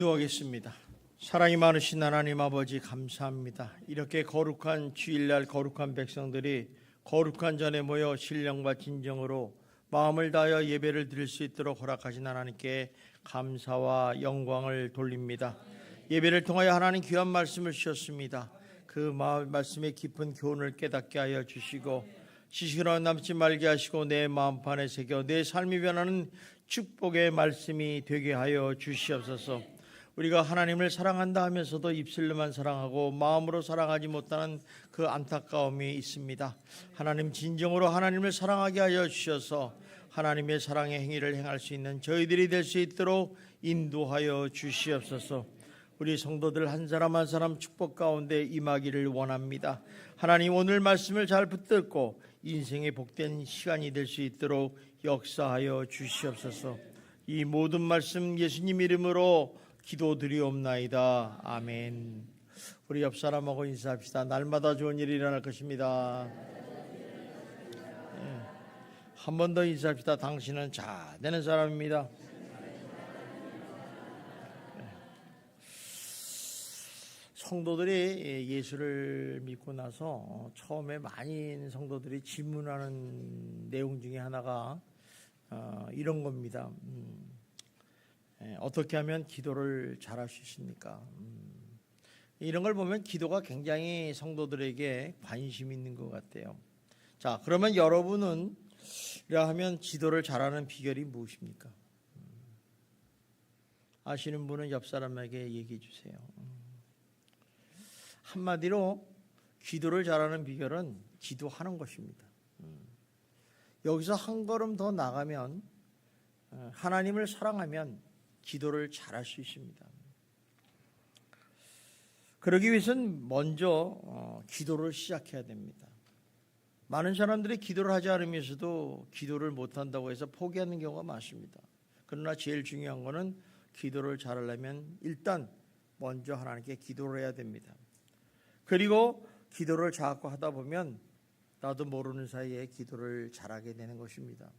기도하겠습니다. 사랑이 많으신 하나님 아버지 감사합니다. 이렇게 거룩한 주일날 거룩한 백성들이 거룩한 전에 모여 신령과 진정으로 마음을 다하여 예배를 드릴 수 있도록 허락하신 하나님께 감사와 영광을 돌립니다. 예배를 통하여 하나님 귀한 말씀을 주셨습니다. 그 말씀의 깊은 교훈을 깨닫게 하여 주시고 지식으로 남지 말게 하시고 내 마음판에 새겨 내 삶이 변하는 축복의 말씀이 되게 하여 주시옵소서. 우리가 하나님을 사랑한다 하면서도 입술로만 사랑하고 마음으로 사랑하지 못하는 그 안타까움이 있습니다. 하나님 진정으로 하나님을 사랑하게 하여 주셔서 하나님의 사랑의 행위를 행할 수 있는 저희들이 될 수 있도록 인도하여 주시옵소서. 우리 성도들 한 사람 한 사람 축복 가운데 임하기를 원합니다. 하나님 오늘 말씀을 잘 붙들고 인생의 복된 시간이 될 수 있도록 역사하여 주시옵소서. 이 모든 말씀 예수님 이름으로 기도드리옵나이다. 아멘. 우리 옆 사람하고 인사합시다. 날마다 좋은 일이 일어날 것입니다. 한 번 더 인사합시다. 당신은 잘 되는 사람입니다. 성도들이 예수를 믿고 나서 처음에 많은 성도들이 질문하는 내용 중에 하나가 이런 겁니다. 어떻게 하면 기도를 잘할 수 있습니까? 이런 걸 보면 기도가 굉장히 성도들에게 관심 있는 것 같아요. 자, 그러면 여러분은 하면 기도를 잘하는 비결이 무엇입니까? 아시는 분은 옆 사람에게 얘기해 주세요. 한마디로 기도를 잘하는 비결은 기도하는 것입니다. 여기서 한 걸음 더 나가면 하나님을 사랑하면 기도를 잘할 수 있습니다. 그러기 위해서는 먼저 기도를 시작해야 됩니다. 많은 사람들이 기도를 하지 않으면서도 기도를 못한다고 해서 포기하는 경우가 많습니다. 그러나 제일 중요한 것은 기도를 잘하려면 일단 먼저 하나님께 기도를 해야 됩니다. 그리고 기도를 자꾸 하다 보면 나도 모르는 사이에 기도를 잘하게 되는 것입니다.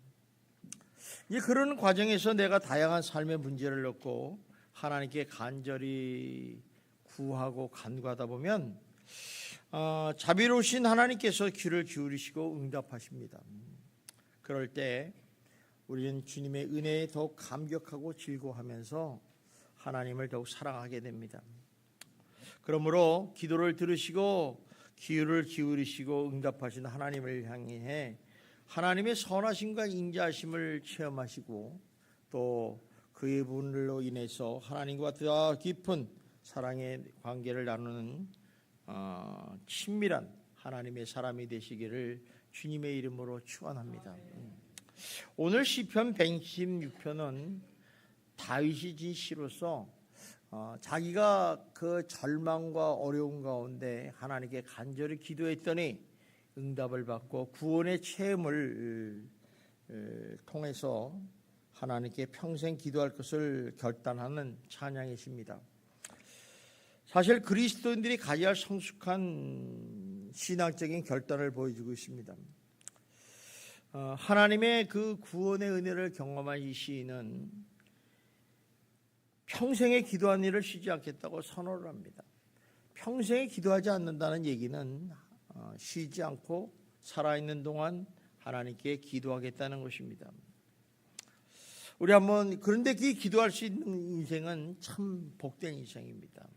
그런 과정에서 내가 다양한 삶의 문제를 넣고 하나님께 간절히 구하고 간구하다 보면 자비로우신 하나님께서 귀를 기울이시고 응답하십니다. 그럴 때 우리는 주님의 은혜에 더욱 감격하고 즐거워하면서 하나님을 더욱 사랑하게 됩니다. 그러므로 기도를 들으시고 귀를 기울이시고 응답하신 하나님을 향해 하나님의 선하심과 인자하심을 체험하시고 또 그의 분으로 인해서 하나님과 더 깊은 사랑의 관계를 나누는 친밀한 하나님의 사람이 되시기를 주님의 이름으로 축원합니다. 오늘 시편 116편은 다윗이 진 시로서 자기가 그 절망과 어려움 가운데 하나님께 간절히 기도했더니 응답을 받고 구원의 체험을 통해서 하나님께 평생 기도할 것을 결단하는 찬양이십니다. 사실 그리스도인들이 가져야 할 성숙한 신앙적인 결단을 보여주고 있습니다. 하나님의 그 구원의 은혜를 경험한 이 시인은 평생에 기도한 일을 쉬지 않겠다고 선언을 합니다. 평생에 기도하지 않는다는 얘기는 쉬지 않고 살아있는 동안 하나님께 기도하겠다는 것입니다. 우리 한번 그런데 그 기도할 수 있는 인생은 참 복된 인생입니다.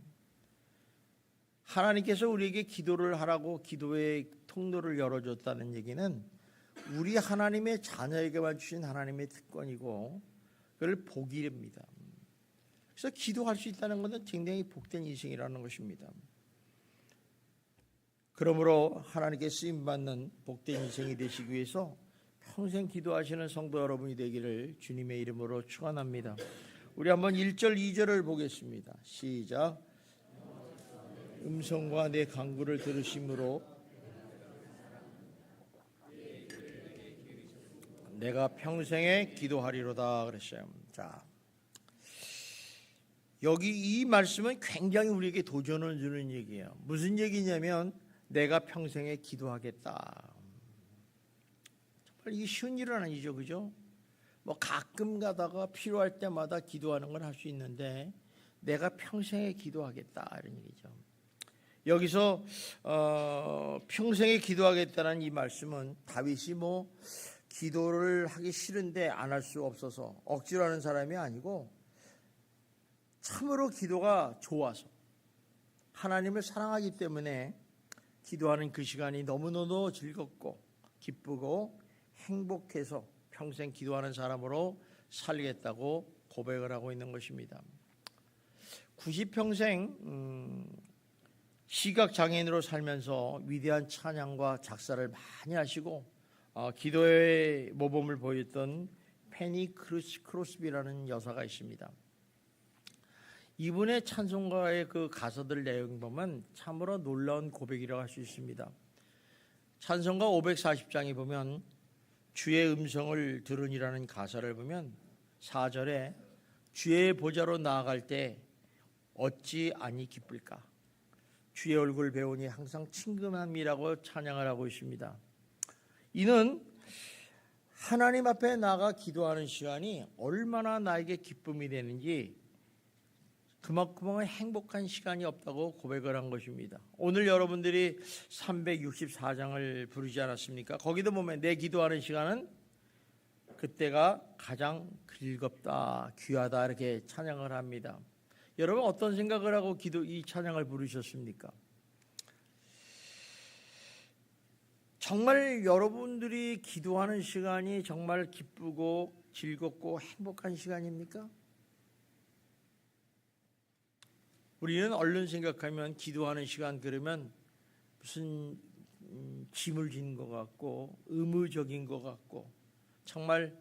하나님께서 우리에게 기도를 하라고 기도의 통로를 열어줬다는 얘기는 우리 하나님의 자녀에게만 주신 하나님의 특권이고 그걸 복입니다. 그래서 기도할 수 있다는 것은 굉장히 복된 인생이라는 것입니다. 그러므로 하나님께 쓰임받는 복된 인생이 되시기 위해서 평생 기도하시는 성도 여러분이 되기를 주님의 이름으로 축원합니다. 우리 한번 1절 2절을 보겠습니다. 시작. 음성과 내 간구를 들으심으로 내가 평생에 기도하리로다 그랬어요. 자, 여기 이 말씀은 굉장히 우리에게 도전을 주는 얘기예요. 무슨 얘기냐면 내가 평생에 기도하겠다. 정말 이게 쉬운 일은 아니죠, 그죠? 뭐 가끔 가다가 필요할 때마다 기도하는 건 할 수 있는데 내가 평생에 기도하겠다 이런 얘기죠. 여기서 평생에 기도하겠다는 이 말씀은 다윗이 기도를 하기 싫은데 안 할 수 없어서 억지로 하는 사람이 아니고 참으로 기도가 좋아서 하나님을 사랑하기 때문에 기도하는 그 시간이 너무너무 즐겁고 기쁘고 행복해서 평생 기도하는 사람으로 살겠다고 고백을 하고 있는 것입니다. 90평생 시각장애인으로 살면서 위대한 찬양과 작사를 많이 하시고 기도의 모범을 보였던 페니 크로스비라는 여사가 있습니다. 이분의 찬송가의 그 가사들 내용 보면 참으로 놀라운 고백이라고 할 수 있습니다. 찬송가 540장에 보면 주의 음성을 들으니라는 가사를 보면 4절에 주의 보좌로 나아갈 때 어찌 아니 기쁠까, 주의 얼굴 배우니 항상 친근함이라고 찬양을 하고 있습니다. 이는 하나님 앞에 나가 기도하는 시간이 얼마나 나에게 기쁨이 되는지 그만큼은 행복한 시간이 없다고 고백을 한 것입니다. 오늘 여러분들이 364장을 부르지 않았습니까? 거기도 보면 내 기도하는 시간은 그때가 가장 즐겁다, 귀하다 이렇게 찬양을 합니다. 여러분 어떤 생각을 하고 이 찬양을 부르셨습니까? 정말 여러분들이 기도하는 시간이 정말 기쁘고 즐겁고 행복한 시간입니까? 우리는 얼른 생각하면 기도하는 시간 그러면 무슨 짐을 지는 것 같고 의무적인 것 같고 정말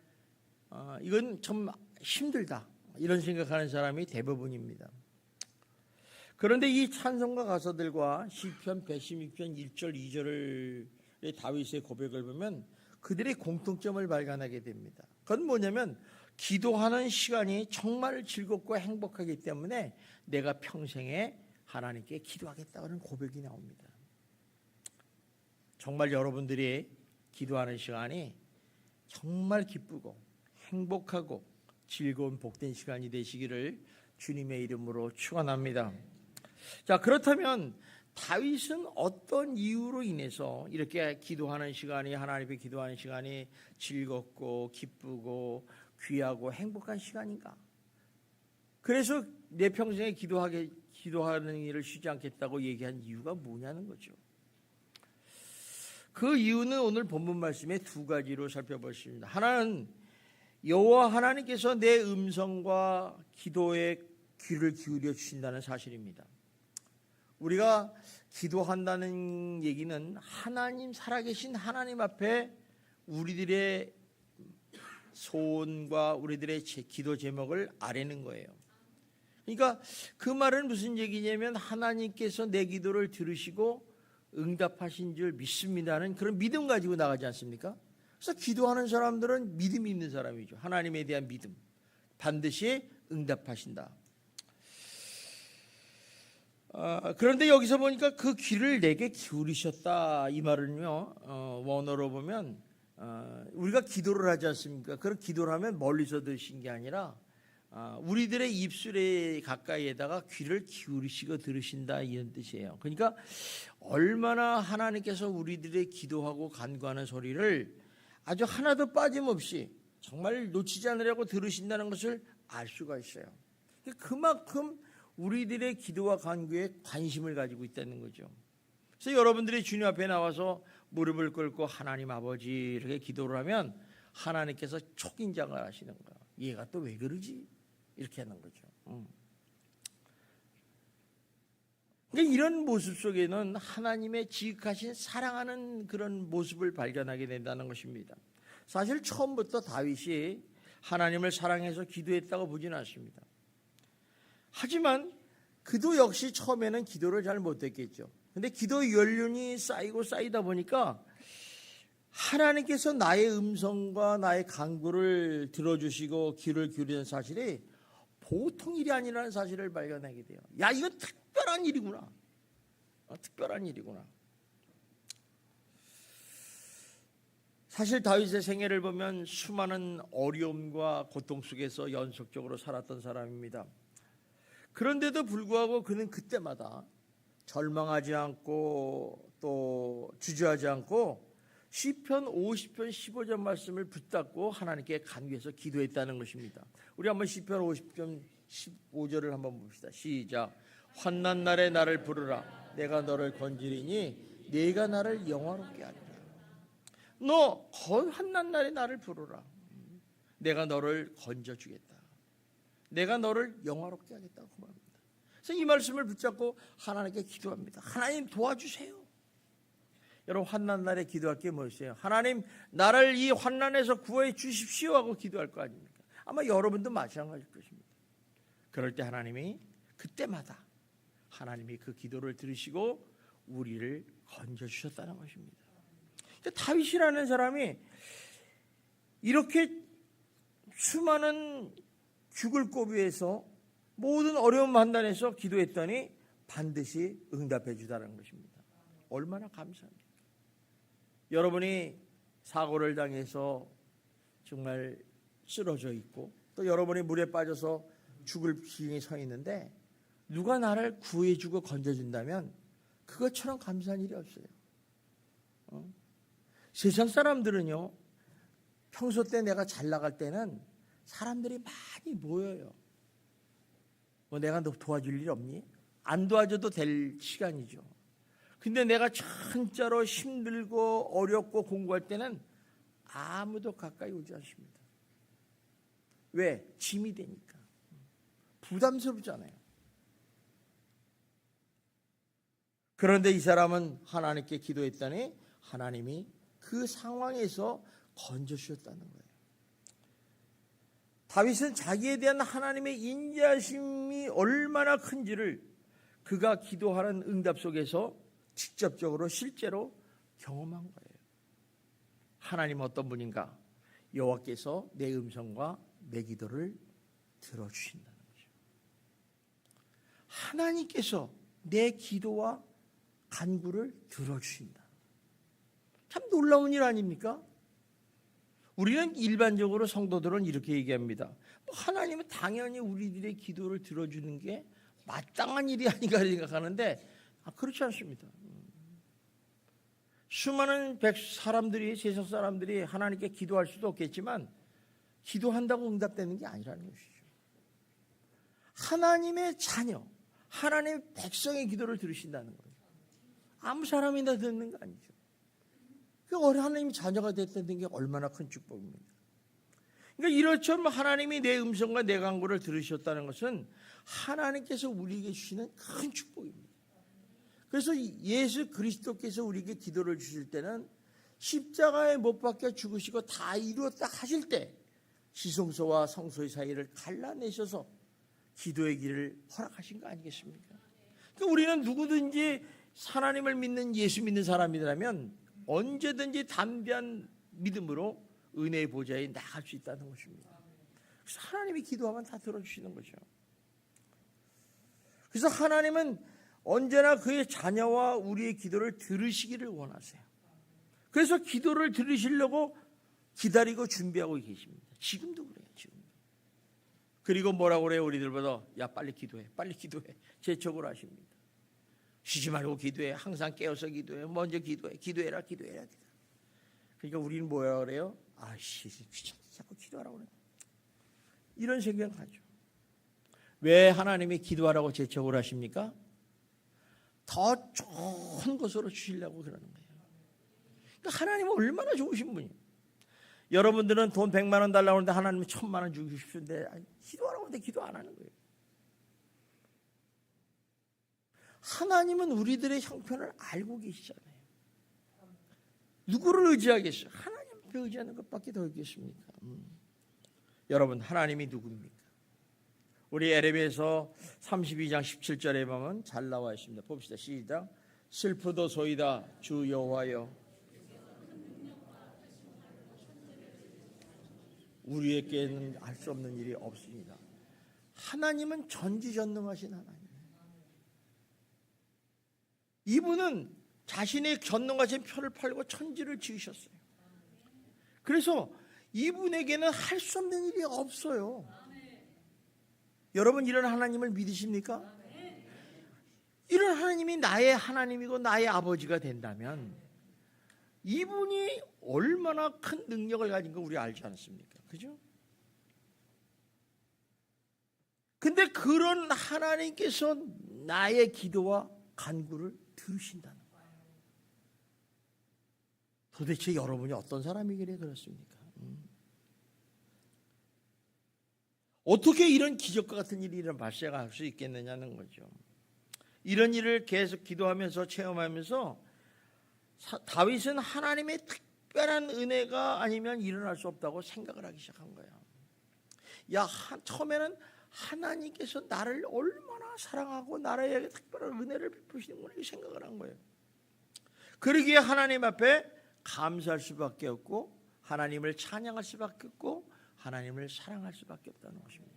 이건 참 힘들다 이런 생각하는 사람이 대부분입니다. 그런데 이 찬송가 가사들과 시편 116편 1절 2절의 다윗의 고백을 보면 그들의 공통점을 발견하게 됩니다. 그건 뭐냐면 기도하는 시간이 정말 즐겁고 행복하기 때문에 내가 평생에 하나님께 기도하겠다는 고백이 나옵니다. 정말 여러분들이 기도하는 시간이 정말 기쁘고 행복하고 즐거운 복된 시간이 되시기를 주님의 이름으로 축원합니다. 자, 그렇다면 다윗은 어떤 이유로 인해서 이렇게 기도하는 시간이 하나님 앞에 기도하는 시간이 즐겁고 기쁘고 귀하고 행복한 시간인가? 그래서 내 평생에 기도하는 일을 쉬지 않겠다고 얘기한 이유가 뭐냐는 거죠. 그 이유는 오늘 본문 말씀에 두 가지로 살펴보십니다. 하나는 여호와 하나님께서 내 음성과 기도에 귀를 기울여 주신다는 사실입니다. 우리가 기도한다는 얘기는 하나님, 살아계신 하나님 앞에 우리들의 소원과 우리들의 기도 제목을 아뢰는 거예요. 그러니까 그 말은 무슨 얘기냐면 하나님께서 내 기도를 들으시고 응답하신 줄 믿습니다는 그런 믿음 가지고 나가지 않습니까? 그래서 기도하는 사람들은 믿음이 있는 사람이죠. 하나님에 대한 믿음. 반드시 응답하신다. 그런데 여기서 보니까 그 귀를 내게 기울이셨다 이 말은요, 원어로 보면 우리가 기도를 하지 않습니까? 그런 기도를 하면 멀리서 들으신 게 아니라 우리들의 입술에 가까이에다가 귀를 기울이시고 들으신다 이런 뜻이에요. 그러니까 얼마나 하나님께서 우리들의 기도하고 간구하는 소리를 아주 하나도 빠짐없이 정말 놓치지 않으려고 들으신다는 것을 알 수가 있어요. 그만큼 우리들의 기도와 간구에 관심을 가지고 있다는 거죠. 그래서 여러분들이 주님 앞에 나와서 무릎을 꿇고 하나님 아버지 이렇게 기도를 하면 하나님께서 촉인장을 하시는 거야. 얘가 또 왜 그러지? 이렇게 하는 거죠. 그러니까 이런 모습 속에는 하나님의 지극하신 사랑하는 그런 모습을 발견하게 된다는 것입니다. 사실 처음부터 다윗이 하나님을 사랑해서 기도했다고 보지는 않습니다. 하지만 그도 역시 처음에는 기도를 잘 못했겠죠. 근데 기도 연륜이 쌓이고 쌓이다 보니까 하나님께서 나의 음성과 나의 간구를 들어주시고 귀를 기울이는 사실이 보통 일이 아니라는 사실을 발견하게 돼요. 야, 이건 특별한 일이구나. 특별한 일이구나. 사실 다윗의 생애를 보면 수많은 어려움과 고통 속에서 연속적으로 살았던 사람입니다. 그런데도 불구하고 그는 그때마다 절망하지 않고 또 주저하지 않고 시편 50편 15절 말씀을 붙잡고 하나님께 간구해서 기도했다는 것입니다. 우리 한번 시편 50편 15절을 한번 봅시다. 시작. 환난 날에 나를 부르라. 내가 너를 건지리니 네가 나를 영화롭게 하리라. 너 환난 날에 나를 부르라. 내가 너를 건져주겠다. 내가 너를 영화롭게 하겠다고 말합니다. 그래서 이 말씀을 붙잡고 하나님께 기도합니다. 하나님 도와주세요. 여러분 환난 날에 기도할 게 무엇이에요? 하나님 나를 이 환난에서 구해 주십시오 하고 기도할 거 아닙니까? 아마 여러분도 마찬가지일 것입니다. 그럴 때 하나님이 그때마다 하나님이 그 기도를 들으시고 우리를 건져주셨다는 것입니다. 다윗이라는 사람이 이렇게 수많은 죽을 고비에서 모든 어려운 판단에서 기도했더니 반드시 응답해 주다는 것입니다. 얼마나 감사합니까? 여러분이 사고를 당해서 정말 쓰러져 있고 또 여러분이 물에 빠져서 죽을 기경에 서 있는데 누가 나를 구해주고 건져준다면 그것처럼 감사한 일이 없어요. 세상 사람들은요, 평소 때 내가 잘 나갈 때는 사람들이 많이 모여요. 뭐 내가 너 도와줄 일 없니? 안 도와줘도 될 시간이죠. 근데 내가 진짜로 힘들고 어렵고 공부할 때는 아무도 가까이 오지 않습니다. 왜? 짐이 되니까. 부담스럽잖아요. 그런데 이 사람은 하나님께 기도했더니 하나님이 그 상황에서 건져주셨다는 거예요. 다윗은 자기에 대한 하나님의 인자심이 얼마나 큰지를 그가 기도하는 응답 속에서 직접적으로 실제로 경험한 거예요. 하나님 어떤 분인가? 여호와께서 내 음성과 내 기도를 들어주신다는 거죠. 하나님께서 내 기도와 간구를 들어주신다. 참 놀라운 일 아닙니까? 우리는 일반적으로 성도들은 이렇게 얘기합니다. 하나님은 당연히 우리들의 기도를 들어주는 게 마땅한 일이 아닌가 생각하는데 그렇지 않습니다. 수많은 사람들이, 세상 사람들이 하나님께 기도할 수도 없겠지만 기도한다고 응답되는 게 아니라는 것이죠. 하나님의 자녀, 하나님의 백성의 기도를 들으신다는 거예요. 아무 사람이나 듣는 거 아니죠. 하나님이 자녀가 됐다는 게 얼마나 큰 축복입니까? 그러니까 이렇처럼 하나님이 내 음성과 내 간구를 들으셨다는 것은 하나님께서 우리에게 주시는 큰 축복입니다. 그래서 예수 그리스도께서 우리에게 기도를 주실 때는 십자가에 못 박혀 죽으시고 다 이루었다 하실 때 지성소와 성소의 사이를 갈라내셔서 기도의 길을 허락하신 거 아니겠습니까? 그러니까 우리는 누구든지 하나님을 믿는 예수 믿는 사람이라면 언제든지 담대한 믿음으로 은혜의 보좌에 나갈 수 있다는 것입니다. 그래서 하나님이 기도하면 다 들어주시는 거죠. 그래서 하나님은 언제나 그의 자녀와 우리의 기도를 들으시기를 원하세요. 그래서 기도를 들으시려고 기다리고 준비하고 계십니다. 지금도 그래요. 지금도. 그리고 뭐라고 그래요? 우리들보다 야 빨리 기도해. 빨리 기도해. 재촉을 하십니다. 쉬지 말고 기도해. 항상 깨어서 기도해. 먼저 기도해. 기도해라. 기도해라. 그러니까 우리는 뭐라 그래요? 아씨 자꾸 기도하라고 그래. 이런 생각하죠. 왜 하나님이 기도하라고 재촉을 하십니까? 더 좋은 것으로 주시려고 그러는 거예요. 그러니까 하나님은 얼마나 좋으신 분이에요. 여러분들은 돈 100만 원 달라고 하는데 하나님은 1000만 원 주고 싶은데 기도하라고 하는데 기도 안 하는 거예요. 하나님은 우리들의 형편을 알고 계시잖아요. 누구를 의지하겠어요? 하나님께 의지하는 것밖에 더 있겠습니까? 여러분 하나님이 누구입니까? 우리 에레미야서 32장 17절에 보면 잘 나와 있습니다. 봅시다. 시작. 슬프도소이다 주 여호와여 우리에게는 알 수 없는 일이 없습니다. 하나님은 전지전능하신 하나님. 이분은 자신의 전능하신 표를 팔고 천지를 지으셨어요. 그래서 이분에게는 할 수 없는 일이 없어요. 여러분 이런 하나님을 믿으십니까? 이런 하나님이 나의 하나님이고 나의 아버지가 된다면 이분이 얼마나 큰 능력을 가진 거 우리 알지 않습니까? 그죠? 근데 그런 하나님께서 나의 기도와 간구를 들으신다는 거예요. 도대체 여러분이 어떤 사람이길래 그렇습니까? 어떻게 이런 기적과 같은 일이 발생할 수 있겠느냐는 거죠. 이런 일을 계속 기도하면서 체험하면서 다윗은 하나님의 특별한 은혜가 아니면 일어날 수 없다고 생각을 하기 시작한 거예요. 처음에는 하나님께서 나를 얼마나 사랑하고 나에게 특별한 은혜를 베푸시는구나 이 생각을 한 거예요. 그러기에 하나님 앞에 감사할 수밖에 없고 하나님을 찬양할 수밖에 없고 하나님을 사랑할 수밖에 없다는 것입니다.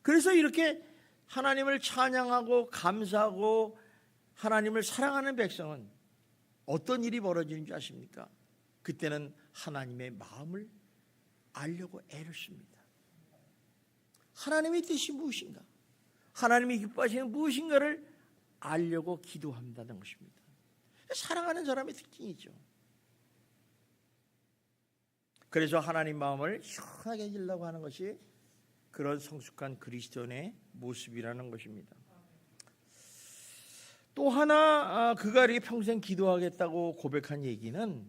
그래서 이렇게 하나님을 찬양하고 감사하고 하나님을 사랑하는 백성은 어떤 일이 벌어지는 줄 아십니까? 그때는 하나님의 마음을 알려고 애를 씁니다. 하나님의 뜻이 무엇인가? 하나님이 기뻐하시는 무엇인가를 알려고 기도한다는 것입니다. 사랑하는 사람의 특징이죠. 그래서 하나님 마음을 시원하게 해주려고 하는 것이 그런 성숙한 그리스도인의 모습이라는 것입니다. 또 하나 그가 평생 기도하겠다고 고백한 얘기는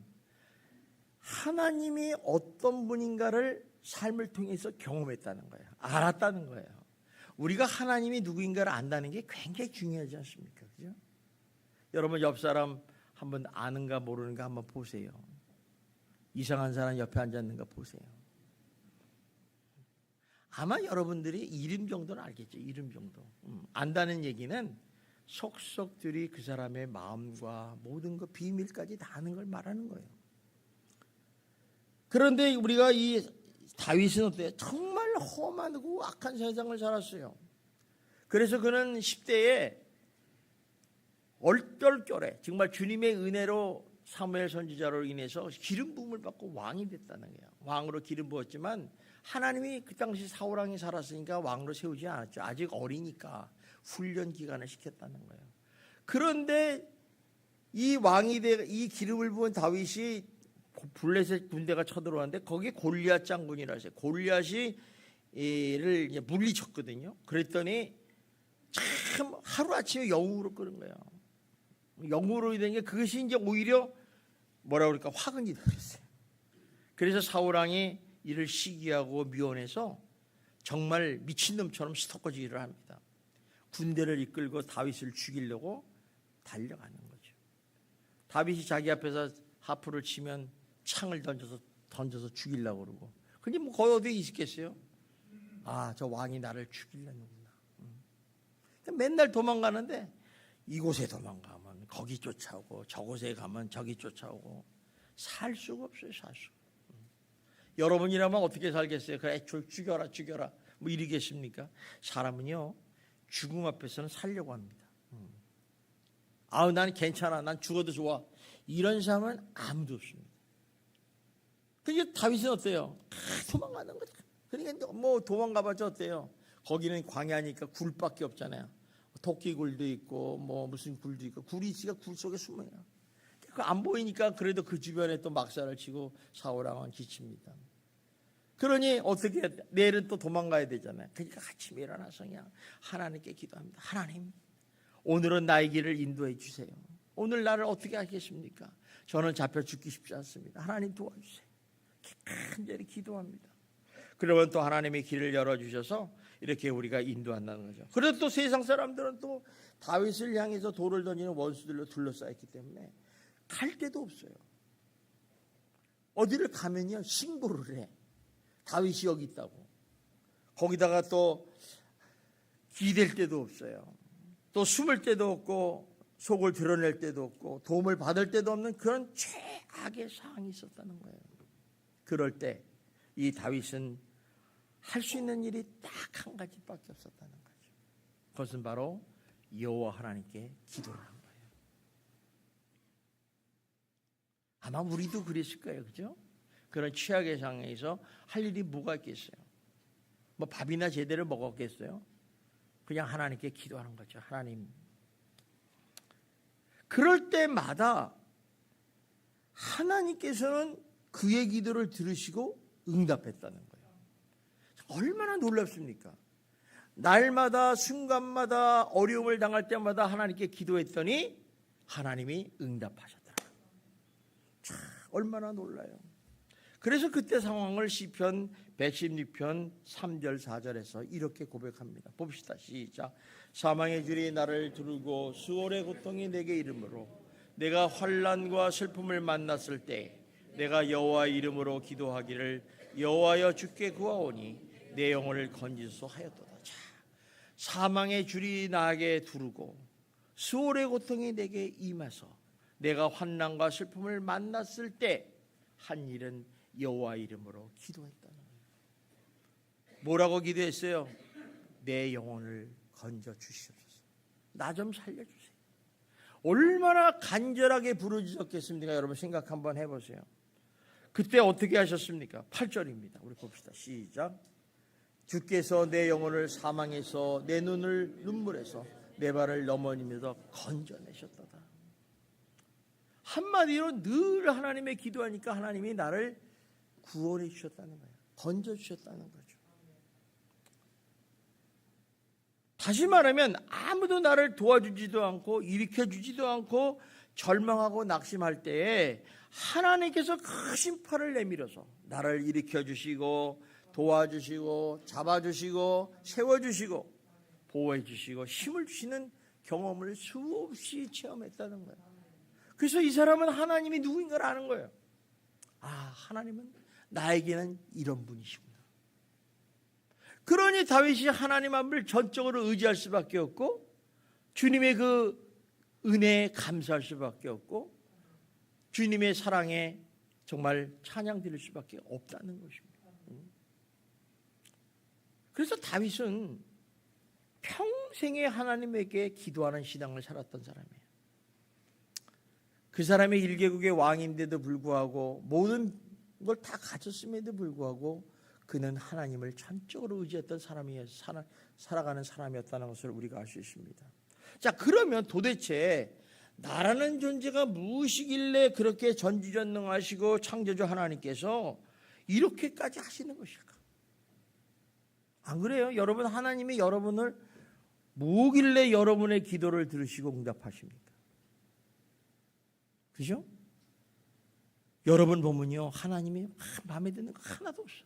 하나님이 어떤 분인가를 삶을 통해서 경험했다는 거예요. 알았다는 거예요. 우리가 하나님이 누구인가를 안다는 게 굉장히 중요하지 않습니까? 그죠? 여러분 옆 사람 한번 아는가 모르는가 한번 보세요. 이상한 사람 옆에 앉았는가 보세요. 아마 여러분들이 이름 정도는 알겠죠. 이름 정도. 안다는 얘기는 속속들이 그 사람의 마음과 모든 것 비밀까지 다 아는 걸 말하는 거예요. 그런데 우리가 이 다윗은 어때요? 정말 험하고 악한 세상을 살았어요. 그래서 그는 10대에 얼떨결에 정말 주님의 은혜로 사무엘 선지자로 인해서 기름 부음을 받고 왕이 됐다는 거예요. 왕으로 기름 부었지만 하나님이 그 당시 사울왕이 살았으니까 왕으로 세우지 않았죠. 아직 어리니까 훈련 기간을 시켰다는 거예요. 그런데 이 기름을 부은 다윗이 블레셋 군대가 쳐들어왔는데 거기에 골리앗 장군이라 했어요. 골리앗이 를 물리쳤거든요. 그랬더니 참 하루아침에 영웅으로 끄는 거예요. 영웅으로 된 게 그것이 이제 오히려 뭐라 그럴까 화근이 됐어요. 그래서 사울왕이 이를 시기하고 미워해서 정말 미친놈처럼 스토커질을 합니다. 군대를 이끌고 다윗을 죽이려고 달려가는 거죠. 다윗이 자기 앞에서 하프를 치면 창을 던져서 죽이려고 그러고. 근데 뭐 거기 어디 있겠어요? 저 왕이 나를 죽이려는구나. 맨날 도망가는데 이곳에 도망가면 거기 쫓아오고 저곳에 가면 저기 쫓아오고 살 수가 없어요. 살 수가. 여러분이라면 어떻게 살겠어요? 그래 죽여라 뭐 이러겠습니까? 사람은요 죽음 앞에서는 살려고 합니다. 난 괜찮아, 난 죽어도 좋아, 이런 사람은 아무도 없습니다. 그러니까 다윗은 어때요? 도망가는 거죠. 그러니까 뭐 도망가봤자 어때요? 거기는 광야니까 굴밖에 없잖아요. 토끼굴도 있고 뭐 무슨 굴도 있고 굴이 있으니까 굴 속에 숨어요. 안 보이니까 그래도 그 주변에 또 막사를 치고 사울왕은 지칩니다. 그러니 어떻게 내일은 또 도망가야 되잖아요. 그러니까 아침에 일어나서 그냥 하나님께 기도합니다. 하나님, 오늘은 나의 길을 인도해 주세요. 오늘 나를 어떻게 하겠습니까? 저는 잡혀 죽기 쉽지 않습니다. 하나님 도와주세요. 간절히 기도합니다. 그러면 또 하나님의 길을 열어주셔서 이렇게 우리가 인도한다는 거죠. 그래도 또 세상 사람들은 또 다윗을 향해서 돌을 던지는 원수들로 둘러싸였기 때문에 갈 데도 없어요. 어디를 가면요 신고를 해. 다윗이 여기 있다고. 거기다가 또 기댈 데도 없어요. 또 숨을 데도 없고 속을 드러낼 데도 없고 도움을 받을 데도 없는 그런 최악의 상황이 있었다는 거예요. 그럴 때 이 다윗은 할 수 있는 일이 딱 한 가지밖에 없었다는 거죠. 그것은 바로 여호와 하나님께 기도를 한 거예요. 아마 우리도 그랬을 거예요. 그죠? 그런 최악의 상황에서 할 일이 뭐가 있겠어요? 뭐 밥이나 제대로 먹었겠어요? 그냥 하나님께 기도하는 거죠. 하나님. 그럴 때마다 하나님께서는 그의 기도를 들으시고 응답했다는 거예요. 얼마나 놀랍습니까? 날마다 순간마다 어려움을 당할 때마다 하나님께 기도했더니 하나님이 응답하셨더라. 참 얼마나 놀라요. 그래서 그때 상황을 시편 116편 3절 4절에서 이렇게 고백합니다. 봅시다. 시작. 사망의 줄이 나를 두르고 수월의 고통이 내게 이르므로 내가 환난과 슬픔을 만났을 때 내가 여호와 이름으로 기도하기를 여호와여 주께 구하오니 내 영혼을 건지소 하였도다. 자, 사망의 줄이 나에게 두르고 수월의 고통이 내게 임해서 내가 환난과 슬픔을 만났을 때 한 일은 여호와 이름으로 기도했다는 거예요. 뭐라고 기도했어요? 내 영혼을 건져 주시옵소서. 나 좀 살려주세요. 얼마나 간절하게 부르짖었겠습니까? 여러분 생각 한번 해보세요. 그때 어떻게 하셨습니까? 8절입니다. 우리 봅시다. 시작. 주께서 내 영혼을 사망에서 내 눈을 눈물에서 내 발을 넘어지면서 건져내셨도다. 한마디로 늘 하나님의 기도하니까 하나님이 나를 구원해 주셨다는 거예요. 건져 주셨다는 거죠. 다시 말하면 아무도 나를 도와주지도 않고 일으켜주지도 않고 절망하고 낙심할 때에 하나님께서 크신 팔을 내밀어서 나를 일으켜주시고 도와주시고 잡아주시고 세워주시고 보호해주시고 힘을 주시는 경험을 수없이 체험했다는 거예요. 그래서 이 사람은 하나님이 누구인가를 아는 거예요. 아, 하나님은 나에게는 이런 분이시구나. 그러니 다윗이 하나님 앞을 전적으로 의지할 수밖에 없고 주님의 그 은혜에 감사할 수밖에 없고 주님의 사랑에 정말 찬양 드릴 수밖에 없다는 것입니다. 그래서 다윗은 평생에 하나님에게 기도하는 신앙을 살았던 사람이에요. 그 사람이 1개국의 왕인데도 불구하고 모든 걸 다 가졌음에도 불구하고 그는 하나님을 전적으로 의지했던 사람이었어요. 살아가는 사람이었다는 것을 우리가 알 수 있습니다. 자, 그러면 도대체 나라는 존재가 무엇이길래 그렇게 전지전능하시고 창조주 하나님께서 이렇게까지 하시는 것일까? 안 그래요? 여러분, 하나님이 여러분을 뭐길래 여러분의 기도를 들으시고 응답하십니까? 그죠? 여러분 보면요, 하나님이 마음에 드는 거 하나도 없어.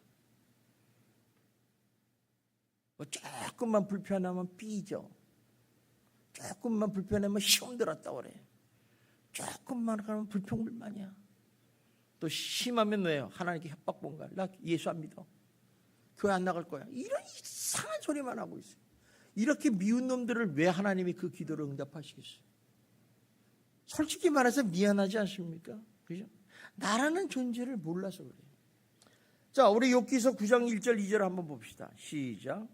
뭐 조금만 불편하면 삐져. 조금만 불편하면 시험 들었다 그래. 조금만 하면 불평불만이야. 또 심하면 왜요? 하나님께 협박 본가? 나 예수 안 믿어. 교회 안 나갈 거야. 이런 이상한 소리만 하고 있어요. 이렇게 미운 놈들을 왜 하나님이 그 기도를 응답하시겠어요? 솔직히 말해서 미안하지 않습니까? 그죠? 나라는 존재를 몰라서 그래요. 자, 우리 욥기서 9장 1절 2절 한번 봅시다. 시작.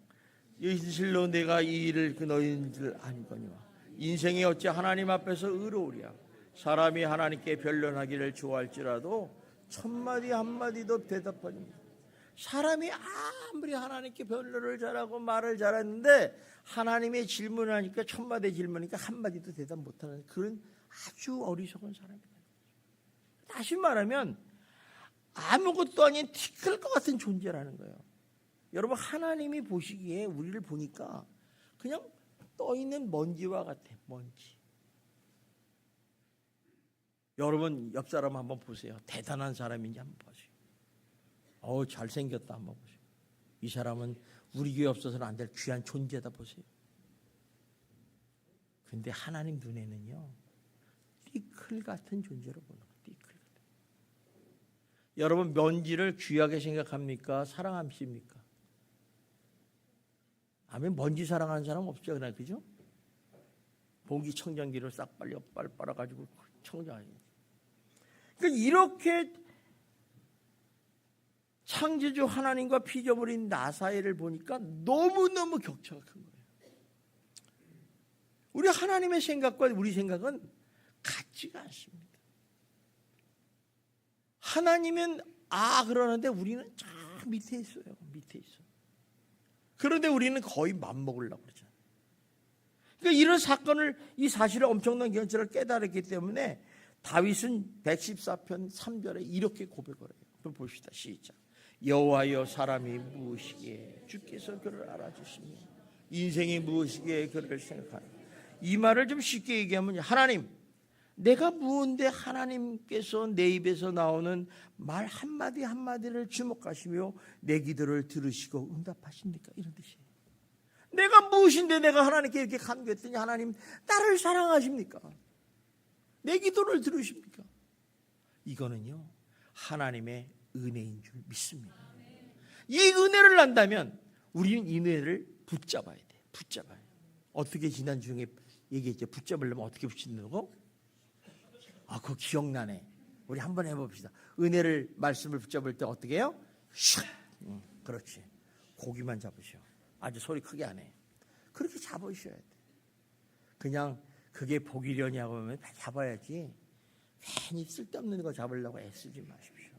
진실로 내가 이 일을 그 너희인 줄 아니거니와 인생이 어찌 하나님 앞에서 의로우랴. 사람이 하나님께 변론하기를 좋아할지라도 첫마디 한마디도 대답하니 사람이 아무리 하나님께 변론을 잘하고 말을 잘했는데 하나님의 질문하니까 첫마디 질문이니까 한마디도 대답 못하는 그런 아주 어리석은 사람이다. 다시 말하면 아무것도 아닌 티끌 것 같은 존재라는 거예요. 여러분, 하나님이 보시기에 우리를 보니까 그냥 떠있는 먼지와 같아. 먼지. 여러분 옆 사람 한번 보세요. 대단한 사람인지 한번 보세요. 잘생겼다 한번 보세요. 이 사람은 우리 교회 없어서는 안 될 귀한 존재다 보세요. 근데 하나님 눈에는요, 띠클 같은 존재로 보는 거예요. 띠클 같은. 여러분, 먼지를 귀하게 생각합니까? 사랑하십니까? 아멘. 먼지 사랑하는 사람 없죠, 그날, 그죠? 공기청정기를 싹 빨리 빨아가지고 청정하니. 그러니까 이렇게 창조주 하나님과 피조물인 나 사이를 보니까 너무너무 격차가 큰 거예요. 우리 하나님의 생각과 우리 생각은 같지가 않습니다. 하나님은 그러는데 우리는 저 밑에 있어요. 밑에 있어. 그런데 우리는 거의 맘먹으려고 그러잖아요. 그러니까 이런 사건을, 이 사실을 엄청난 견체를 깨달았기 때문에 다윗은 114편 3절에 이렇게 고백을 해요. 그럼 봅시다. 시작. 여호와여, 사람이 무엇이기에 주께서 그를 알아주시며 인생이 무엇이기에 그를 생각하는. 이 말을 좀 쉽게 얘기하면, 하나님, 내가 무언데 하나님께서 내 입에서 나오는 말 한마디 한마디를 주목하시며 내 기도를 들으시고 응답하십니까? 이런 뜻이에요. 내가 무엇인데 내가 하나님께 이렇게 간구했더니 하나님 나를 사랑하십니까? 내 기도를 들으십니까? 이거는요, 하나님의 은혜인 줄 믿습니다. 이 은혜를 안다면 우리는 이 은혜를 붙잡아야 돼요. 붙잡아요. 어떻게 지난주에 얘기했죠? 붙잡으려면 어떻게 붙잡는다고? 그거 기억나네. 우리 한번 해봅시다. 은혜를, 말씀을 붙잡을 때 어떻게 해요? 샥! 그렇지. 고기만 잡으셔. 아주 소리 크게 안 해. 그렇게 잡으셔야 돼. 그냥 그게 복이려냐고 하면 잡아야지. 괜히 쓸데없는 거 잡으려고 애쓰지 마십시오.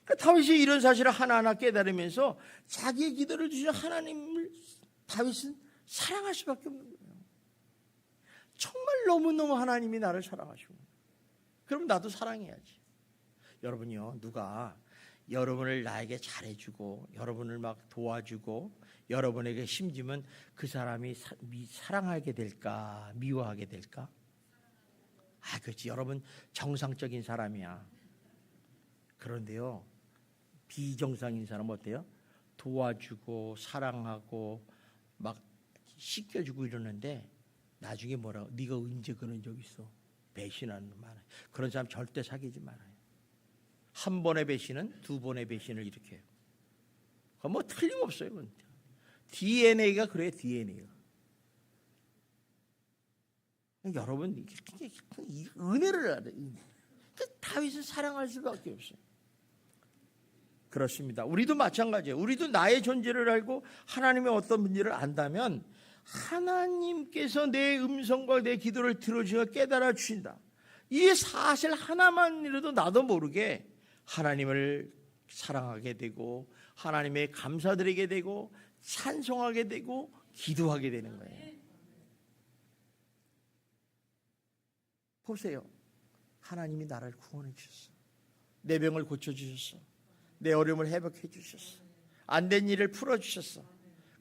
그러니까 다윗이 이런 사실을 하나하나 깨달으면서 자기의 기도를 주신 하나님을 다윗은 사랑할 수밖에 없는 거예요. 정말 너무너무 하나님이 나를 사랑하시고, 그럼 나도 사랑해야지. 여러분요, 누가 여러분을 나에게 잘해주고 여러분을 막 도와주고 여러분에게 힘주면 그 사람이 사랑하게 될까, 미워하게 될까? 그렇지. 여러분 정상적인 사람이야. 그런데요, 비정상인 사람은 어때요? 도와주고 사랑하고 막 씻겨주고 이러는데 나중에 뭐라고? 네가 언제 그런 적 있어? 배신하는 놈 많아요. 그런 사람 절대 사귀지 말아요. 한 번의 배신은 두 번의 배신을 일으켜요. 뭐 틀림없어요. 그건. DNA가 그래요. DNA가. 여러분, 이 은혜를 알아요. 다윗은 사랑할 수밖에 없어요. 그렇습니다. 우리도 마찬가지예요. 우리도 나의 존재를 알고 하나님의 어떤 문제를 안다면 하나님께서 내 음성과 내 기도를 들어주시고 깨달아 주신다. 이 사실 하나만이라도 나도 모르게 하나님을 사랑하게 되고 하나님의 감사드리게 되고 찬송하게 되고 기도하게 되는 거예요. 보세요. 하나님이 나를 구원해 주셨어. 내 병을 고쳐주셨어. 내 어려움을 회복해 주셨어. 안 된 일을 풀어주셨어.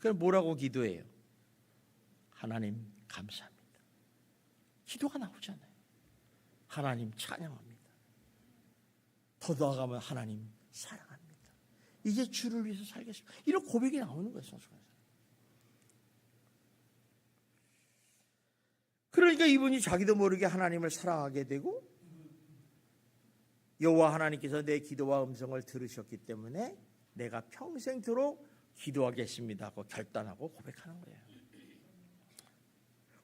그럼 뭐라고 기도해요? 하나님 감사합니다. 기도가 나오잖아요. 하나님 찬양합니다. 더 나아가면 하나님 사랑합니다. 이제 주를 위해서 살겠습니다. 이런 고백이 나오는 거예요. 성숙한 사람. 그러니까 이분이 자기도 모르게 하나님을 사랑하게 되고 여호와 하나님께서 내 기도와 음성을 들으셨기 때문에 내가 평생토록 기도하겠습니다 하고 결단하고 고백하는 거예요.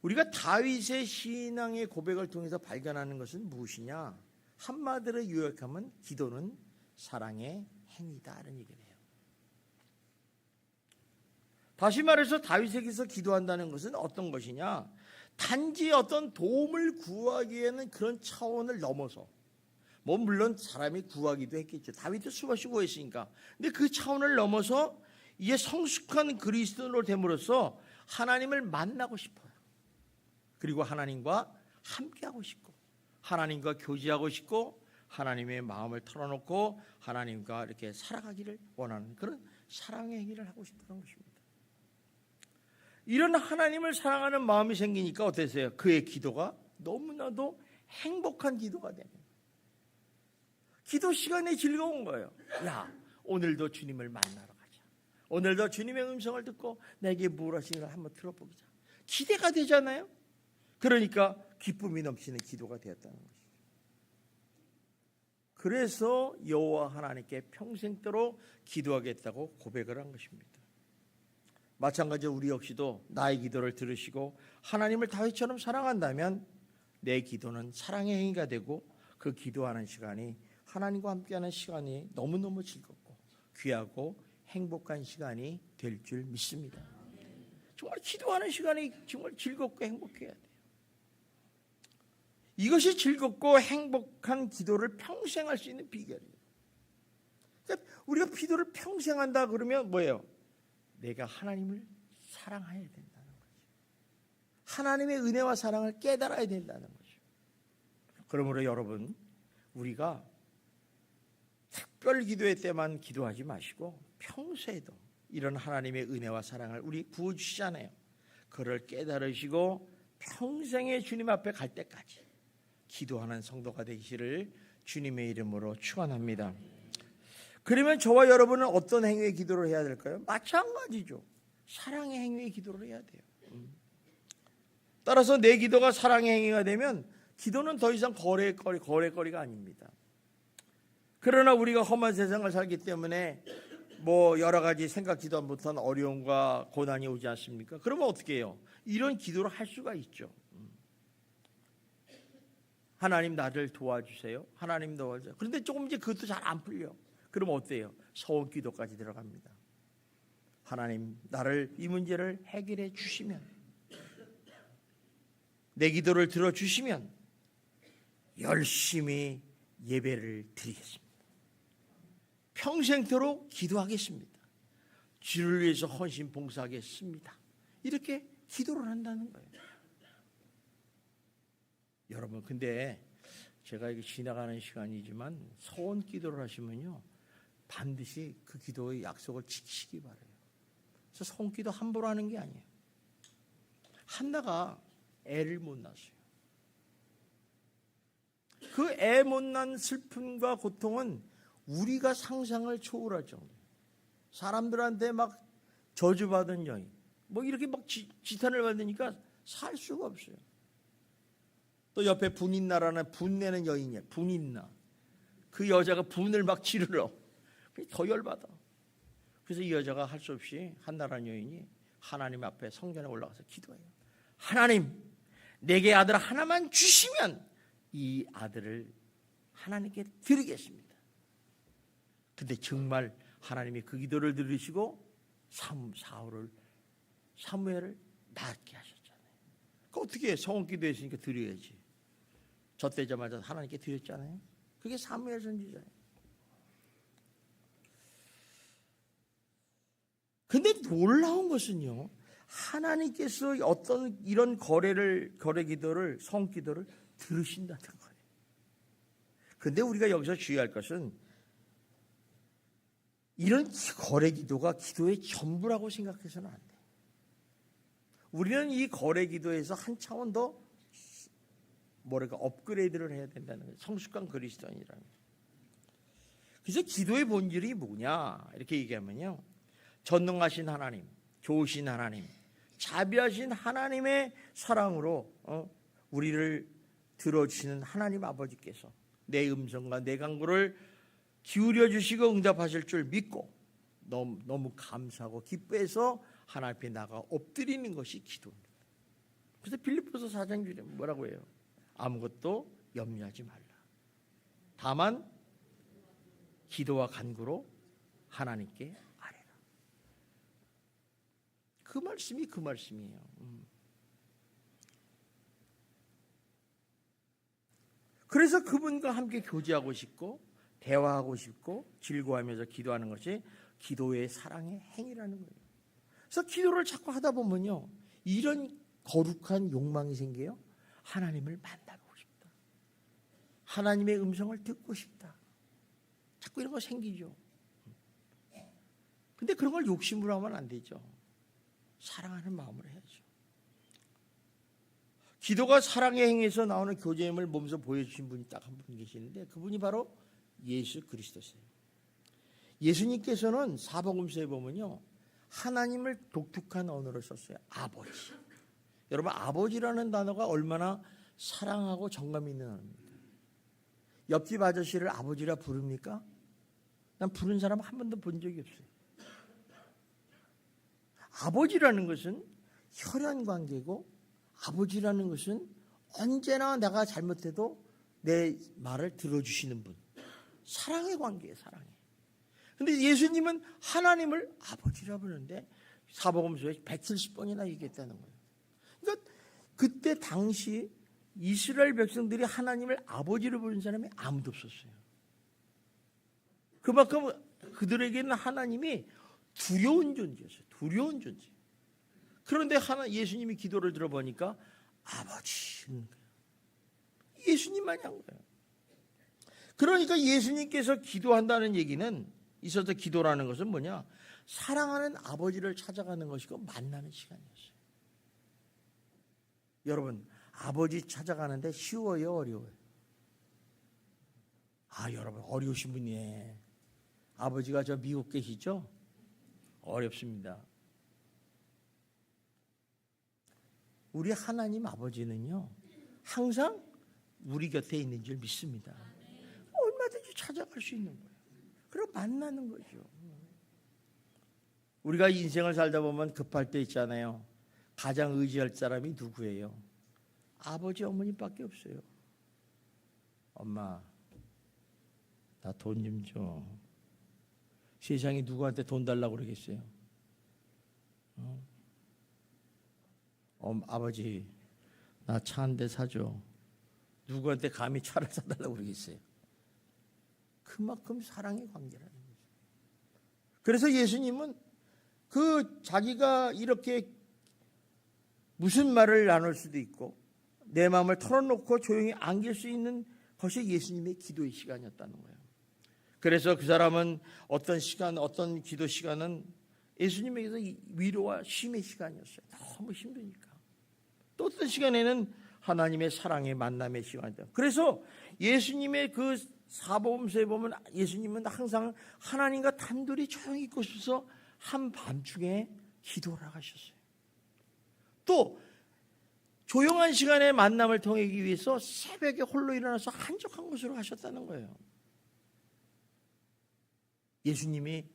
우리가 다윗의 신앙의 고백을 통해서 발견하는 것은 무엇이냐? 한마디로 요약하면 기도는 사랑의 행위다라는 얘기를 해요. 다시 말해서 다윗에게서 기도한다는 것은 어떤 것이냐? 단지 어떤 도움을 구하기에는 그런 차원을 넘어서, 뭐 물론 사람이 구하기도 했겠죠. 다윗도 수없이 구했으니까. 근데 그 차원을 넘어서 이제 성숙한 그리스도인으로 됨으로써 하나님을 만나고 싶어요. 그리고 하나님과 함께하고 싶고 하나님과 교제하고 싶고 하나님의 마음을 털어놓고 하나님과 이렇게 살아가기를 원하는 그런 사랑의 행위를 하고 싶다는 것입니다. 이런 하나님을 사랑하는 마음이 생기니까 어땠어요? 그의 기도가 너무나도 행복한 기도가 되는 거예요. 기도 시간이 즐거운 거예요. 야, 오늘도 주님을 만나러 가자. 오늘도 주님의 음성을 듣고 내게 뭘 하시는가 한번 들어보자. 기대가 되잖아요. 그러니까 기쁨이 넘치는 기도가 되었다는 것이죠. 그래서 여호와 하나님께 평생도록 기도하겠다고 고백을 한 것입니다. 마찬가지로 우리 역시도 나의 기도를 들으시고 하나님을 다윗처럼 사랑한다면 내 기도는 사랑의 행위가 되고 그 기도하는 시간이 하나님과 함께하는 시간이 너무너무 즐겁고 귀하고 행복한 시간이 될 줄 믿습니다. 정말 기도하는 시간이 정말 즐겁고 행복해야 돼요. 이것이 즐겁고 행복한 기도를 평생 할 수 있는 비결이에요. 그러니까 우리가 기도를 평생 한다 그러면 뭐예요? 내가 하나님을 사랑해야 된다는 거죠. 하나님의 은혜와 사랑을 깨달아야 된다는 거죠. 그러므로 여러분, 우리가 특별 기도회 때만 기도하지 마시고 평소에도 이런 하나님의 은혜와 사랑을 우리 부어주시잖아요. 그를 깨달으시고 평생에 주님 앞에 갈 때까지 기도하는 성도가 되시기를 주님의 이름으로 축원합니다. 그러면 저와 여러분은 어떤 행위의 기도를 해야 될까요? 마찬가지죠. 사랑의 행위의 기도를 해야 돼요. 따라서 내 기도가 사랑의 행위가 되면 기도는 더 이상 거래거리가 아닙니다. 그러나 우리가 험한 세상을 살기 때문에 여러 가지 생각지도 못한 어려움과 고난이 오지 않습니까? 그러면 어떻게 해요? 이런 기도를 할 수가 있죠. 하나님 나를 도와주세요. 하나님 도와주세요. 그런데 조금 이제 그것도 잘 안 풀려. 그러면 어때요? 소원 기도까지 들어갑니다. 하나님 나를 이 문제를 해결해 주시면, 내 기도를 들어주시면 열심히 예배를 드리겠습니다. 평생토록 기도하겠습니다. 주를 위해서 헌신 봉사하겠습니다. 이렇게 기도를 한다는 거예요. 여러분, 근데 제가 이게 지나가는 시간이지만 소원 기도를 하시면요, 반드시 그 기도의 약속을 지키시기 바라요. 그래서 소원 기도 함부로 하는 게 아니에요. 한나가 애를 못 낳았어요. 그 애 못 낳은 슬픔과 고통은 우리가 상상을 초월할 정도예요. 사람들한테 막 저주받은 여인, 이렇게 막 지탄을 받으니까 살 수가 없어요. 또 옆에 분인나라는 분내는 여인이에요. 분인나. 그 여자가 분을 막 지르러. 더 열받아. 그래서 이 여자가 할 수 없이 한나라는 여인이 하나님 앞에 성전에 올라가서 기도해요. 하나님, 내게 아들 하나만 주시면 이 아들을 하나님께 드리겠습니다. 근데 정말 하나님이 그 기도를 들으시고 사무엘을 낳게 하셨잖아요. 그 어떻게 해? 성원 기도했으니까 드려야지. 젖되자마자 하나님께 드렸잖아요. 그게 사무엘 선지자예요. 근데 놀라운 것은요, 하나님께서 어떤 이런 거래 기도를, 성 기도를 들으신다는 거예요. 근데 우리가 여기서 주의할 것은 이런 거래 기도가 기도의 전부라고 생각해서는 안 돼요. 우리는 이 거래 기도에서 한 차원 더 업그레이드를 해야 된다는 거예요. 성숙한 그리스도인이라는 거예요. 그래서 기도의 본질이 뭐냐 이렇게 얘기하면요, 전능하신 하나님, 좋으신 하나님, 자비하신 하나님의 사랑으로 우리를 들어주시는 하나님 아버지께서 내 음성과 내 간구를 기울여 주시고 응답하실 줄 믿고 너무 감사하고 기뻐해서 하나님 앞에 나가 엎드리는 것이 기도입니다. 그래서 빌립보서 4장 1절에 뭐라고 해요? 아무것도 염려하지 말라. 다만 기도와 간구로 하나님께 아뢰라. 그 말씀이 그 말씀이에요. 그래서 그분과 함께 교제하고 싶고 대화하고 싶고 즐거워하면서 기도하는 것이 기도의 사랑의 행위라는 거예요. 그래서 기도를 자꾸 하다 보면요, 이런 거룩한 욕망이 생겨요. 하나님을 만나보고 싶다. 하나님의 음성을 듣고 싶다. 자꾸 이런 거 생기죠. 근데 그런 걸 욕심으로 하면 안 되죠. 사랑하는 마음으로 해야죠. 기도가 사랑의 행위에서 나오는 교제임을 몸소 보여주신 분이 딱 한 분 계시는데 그분이 바로 예수 그리스도세요. 예수님께서는 사복음서에 보면요, 하나님을 독특한 언어를 썼어요. 아버지. 여러분, 아버지라는 단어가 얼마나 사랑하고 정감 있는 언어입니까? 옆집 아저씨를 아버지라 부릅니까? 난 부른 사람 한 번도 본 적이 없어요. 아버지라는 것은 혈연 관계고, 아버지라는 것은 언제나 내가 잘못해도 내 말을 들어주시는 분. 사랑의 관계예요, 사랑의. 근데 예수님은 하나님을 아버지라 부르는데 사복음서에 170번이나 얘기했다는 거예요. 그러니까 그때 당시 이스라엘 백성들이 하나님을 아버지로 부르는 사람이 아무도 없었어요. 그만큼 그들에게는 하나님이 두려운 존재였어요. 두려운 존재. 그런데 예수님이 기도를 들어보니까 아버지, 예수님만이 한 거예요. 그러니까 예수님께서 기도한다는 얘기는, 있어서 기도라는 것은 뭐냐? 사랑하는 아버지를 찾아가는 것이고 만나는 시간이었어요. 여러분, 아버지 찾아가는데 쉬워요, 어려워요? 여러분, 어려우신 분이에요. 아버지가 저 미국 계시죠? 어렵습니다. 우리 하나님 아버지는요, 항상 우리 곁에 있는 줄 믿습니다. 얼마든지 찾아갈 수 있는 거예요. 그럼 만나는 거죠. 우리가 인생을 살다 보면 급할 때 있잖아요. 가장 의지할 사람이 누구예요? 아버지, 어머니밖에 없어요. 엄마, 나 돈 좀 줘. 세상에 누구한테 돈 달라고 그러겠어요? 아버지, 나 차 한 대 사줘. 누구한테 감히 차를 사달라고 그러겠어요? 그만큼 사랑의 관계라는 거죠. 그래서 예수님은 자기가 이렇게 무슨 말을 나눌 수도 있고 내 마음을 털어놓고 조용히 안길 수 있는 것이 예수님의 기도의 시간이었다는 거예요. 그래서 그 사람은 어떤 기도 시간은 예수님에게서 위로와 쉼의 시간이었어요. 너무 힘드니까. 또 어떤 시간에는 하나님의 사랑의 만남의 시간이다. 그래서 예수님의 그 사복음서에 보면 예수님은 항상 하나님과 단둘이 조용히 있고 싶어서 한밤중에 기도를 하셨어요. 또 조용한 시간에 만남을 통하기 위해서 새벽에 홀로 일어나서 한적한 곳으로 가셨다는 거예요. 예수님이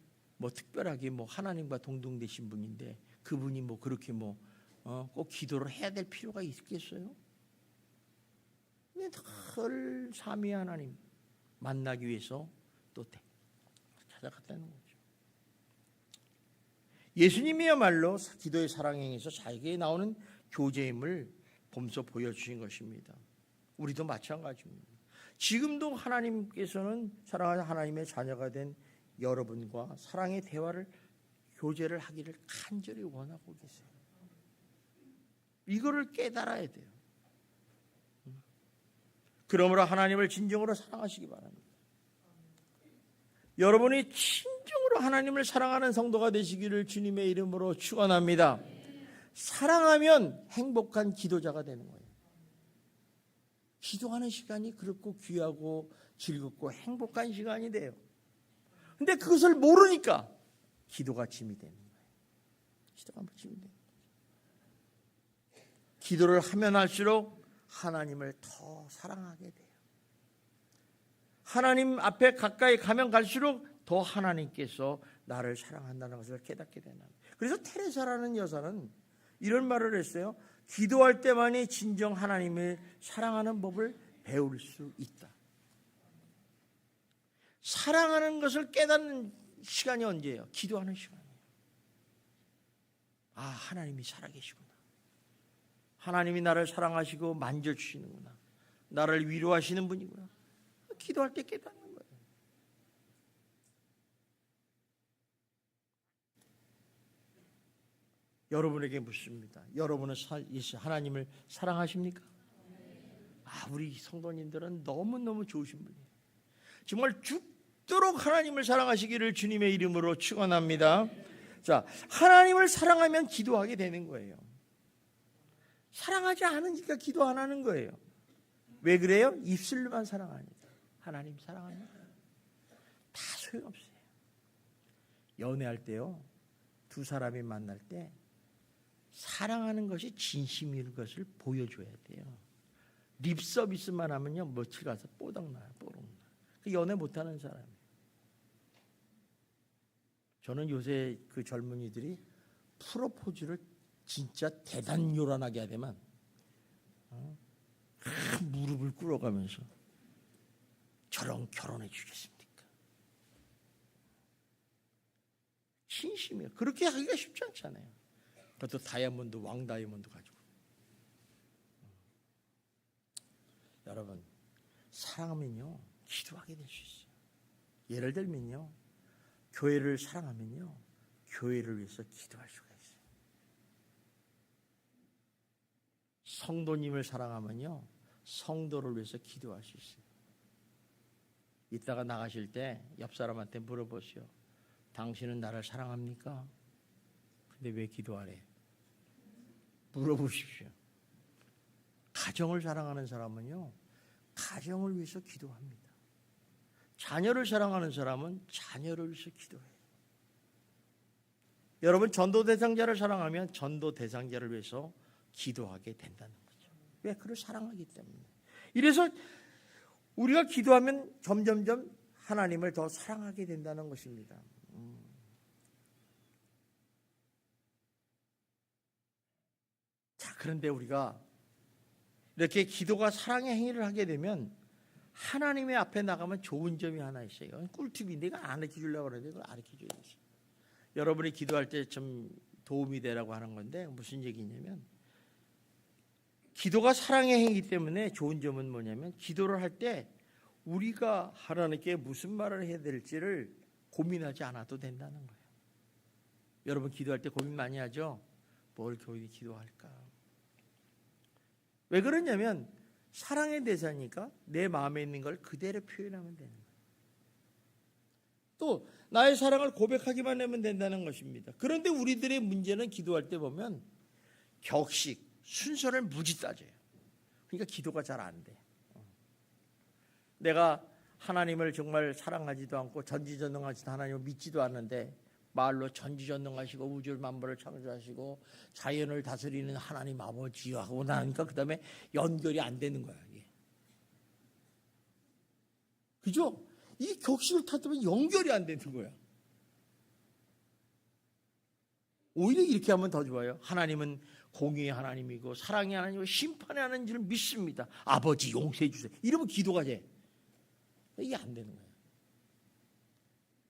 특별하게 하나님과 동등되신 분인데 그분이 그렇게 꼭 기도를 해야 될 필요가 있겠어요? 늘 삼위 하나님 만나기 위해서 또 찾아갔다는 거죠. 예수님이야말로 기도의 사랑행에서 자기에게 나오는 교제임을 보면서 보여주신 것입니다. 우리도 마찬가지입니다. 지금도 하나님께서는 사랑하는 하나님의 자녀가 된 여러분과 사랑의 대화를, 교제를 하기를 간절히 원하고 계세요. 이거를 깨달아야 돼요. 그러므로 하나님을 진정으로 사랑하시기 바랍니다. 여러분이 진정으로 하나님을 사랑하는 성도가 되시기를 주님의 이름으로 축원합니다. 사랑하면 행복한 기도자가 되는 거예요. 기도하는 시간이 그렇고 귀하고 즐겁고 행복한 시간이 돼요. 근데 그것을 모르니까 기도가 짐이 되는 거예요. 기도가 짐이 되는 거예요. 기도를 하면 할수록 하나님을 더 사랑하게 돼요. 하나님 앞에 가까이 가면 갈수록 더 하나님께서 나를 사랑한다는 것을 깨닫게 되는 거예요. 그래서 테레사라는 여사는 이런 말을 했어요. 기도할 때만이 진정 하나님을 사랑하는 법을 배울 수 있다. 사랑하는 것을 깨닫는 시간이 언제예요? 기도하는 시간이에요. 하나님이 살아계시구나. 하나님이 나를 사랑하시고 만져주시는구나. 나를 위로하시는 분이구나. 기도할 때 깨닫는 거예요. 여러분에게 묻습니다. 여러분은 하나님을 사랑하십니까? 우리 성도님들은 너무너무 좋으신 분이에요. 정말 죽도록 하나님을 사랑하시기를 주님의 이름으로 축원합니다. 자, 하나님을 사랑하면 기도하게 되는 거예요. 사랑하지 않으니까 기도 안 하는 거예요. 왜 그래요? 입술로만 사랑하니까. 하나님 사랑합니다. 다 소용없어요. 연애할 때요, 두 사람이 만날 때 사랑하는 것이 진심인 것을 보여줘야 돼요. 립 서비스만 하면요, 며칠 가서 뽀덕나요, 뽀록나요. 그 연애 못하는 사람이에요. 저는 요새 그 젊은이들이 프로포즈를 진짜 대단 요란하게 하되만 무릎을 꿇어가면서 저랑 결혼해 주겠습니까? 진심이에요. 그렇게 하기가 쉽지 않잖아요. 그것도 다이아몬드, 왕 다이아몬드 가지고. 여러분, 사랑하면요 기도하게 될 수 있어요. 예를 들면요, 교회를 사랑하면요 교회를 위해서 기도할 수가 있어요. 성도님을 사랑하면요, 성도를 위해서 기도할 수 있어요. 이따가 나가실 때 옆 사람한테 물어보시오. 당신은 나를 사랑합니까? 근데 왜 기도하래? 물어보십시오. 가정을 사랑하는 사람은요, 가정을 위해서 기도합니다. 자녀를 사랑하는 사람은 자녀를 위해서 기도해요. 여러분, 전도 대상자를 사랑하면 전도 대상자를 위해서 기도하게 된다는 거죠. 왜? 그를 사랑하기 때문에. 이래서 우리가 기도하면 점점점 하나님을 더 사랑하게 된다는 것입니다. 자, 그런데 우리가 이렇게 기도가 사랑의 행위를 하게 되면 하나님의 앞에 나가면 좋은 점이 하나 있어요. 꿀팁이 내가 안 가르쳐주려고 그러는데 그걸 가르쳐줘야 돼요. 여러분이 기도할 때 좀 도움이 되라고 하는 건데 무슨 얘기냐면, 기도가 사랑의 행위이기 때문에 좋은 점은 뭐냐면, 기도를 할 때 우리가 하나님께 무슨 말을 해야 될지를 고민하지 않아도 된다는 거예요. 여러분 기도할 때 고민 많이 하죠? 뭘 기도할까? 왜 그러냐면 사랑의 대사니까 내 마음에 있는 걸 그대로 표현하면 되는 거예요. 또 나의 사랑을 고백하기만 하면 된다는 것입니다. 그런데 우리들의 문제는 기도할 때 보면 격식, 순서를 무지 따져요. 그러니까 기도가 잘 안 돼. 내가 하나님을 정말 사랑하지도 않고 전지전능하시는 하나님을 믿지도 않는데 말로 전지전능하시고 우주 만물을 창조하시고 자연을 다스리는 하나님 아버지하고 나니까 그 다음에 연결이 안 되는 거야. 이게. 그죠? 이 격식을 타면 연결이 안 되는 거야. 오히려 이렇게 하면 더 좋아요. 하나님은 공의의 하나님이고 사랑의 하나님이고 심판의 하나님인 줄 믿습니다. 아버지 용서해 주세요. 이러면 기도가 돼. 이게 안 되는 거예요.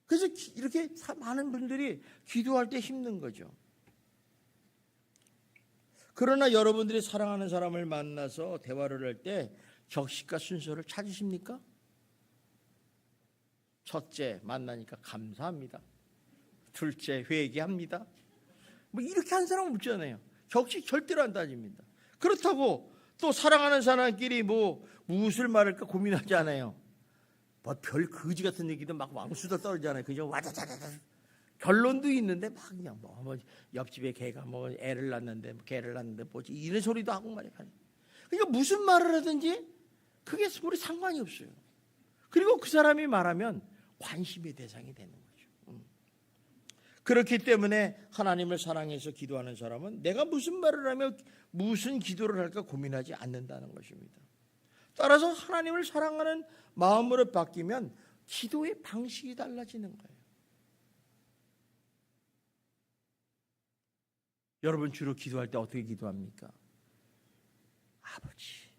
그래서 이렇게 많은 분들이 기도할 때 힘든 거죠. 그러나 여러분들이 사랑하는 사람을 만나서 대화를 할 때 격식과 순서를 찾으십니까? 첫째, 만나니까 감사합니다. 둘째, 회개합니다. 뭐 이렇게 한 사람은 없잖아요. 격식 절대로 안 따집니다. 그렇다고 또 사랑하는 사람끼리 뭐 무엇을 말할까 고민하지 않아요. 뭐 별 거지 같은 얘기도 막 왕수도 떨어지잖아요. 그죠? 와자자자자. 결론도 있는데 막 그냥 뭐 옆집에 개가 뭐 애를 낳는데 뭐 개를 낳는데 뭐지 이런 소리도 하고 말이야. 그러니까 무슨 말을 하든지 그게 우리 상관이 없어요. 그리고 그 사람이 말하면 관심의 대상이 되는 거죠. 그렇기 때문에 하나님을 사랑해서 기도하는 사람은 내가 무슨 말을 하며 무슨 기도를 할까 고민하지 않는다는 것입니다. 따라서 하나님을 사랑하는 마음으로 바뀌면 기도의 방식이 달라지는 거예요. 여러분 주로 기도할 때 어떻게 기도합니까? 아버지,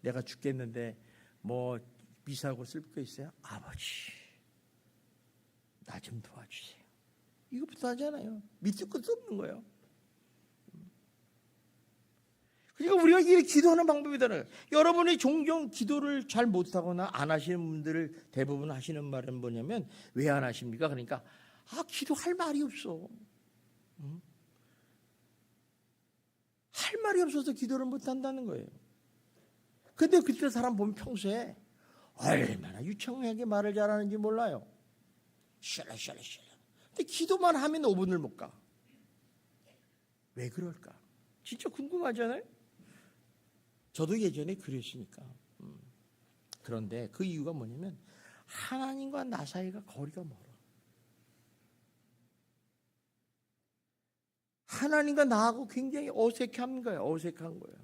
내가 죽겠는데 뭐 미사고 쓸 거 있어요? 아버지, 나 좀 도와주세요. 이거부터 하잖아요. 밑도 끝도 없는 거예요. 그러니까 우리가 이렇게 기도하는 방법이잖아요. 여러분이 종종 기도를 잘 못하거나 안 하시는 분들을 대부분 하시는 말은 뭐냐면 왜 안 하십니까? 그러니까 기도할 말이 없어. 할 말이 없어서 기도를 못한다는 거예요. 근데 그때 사람 보면 평소에 얼마나 유창하게 말을 잘하는지 몰라요. 샬라샬라. 근데 기도만 하면 5분을 못 가. 왜 그럴까? 진짜 궁금하잖아요. 저도 예전에 그랬으니까. 그런데 그 이유가 뭐냐면 하나님과 나 사이가 거리가 멀어. 하나님과 나하고 굉장히 어색한 거예요. 어색한 거예요.